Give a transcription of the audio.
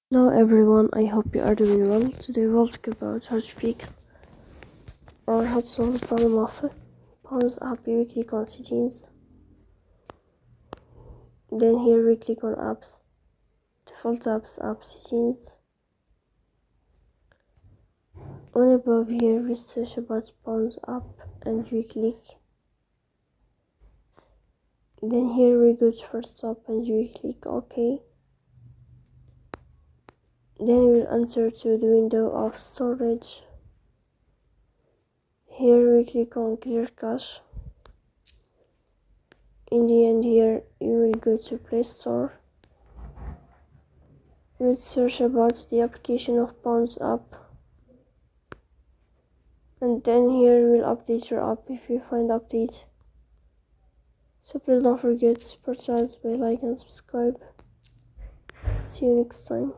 Hello everyone, I hope you are doing well. Today we'll talk about how to fix or how to solve the problem of Pawns.App. We click on settings, then here we click on apps, default apps, app settings. On above here we search about Pawns.App and we click. Then here we go to first stop and we click OK. Then we'll enter to the window of storage. Here we click on clear cache. In the end here you will go to Play Store. We'll search about the application of Pawns.App. And then here we'll update your app if you find updates. So please don't forget to support us by like and subscribe. See you next time.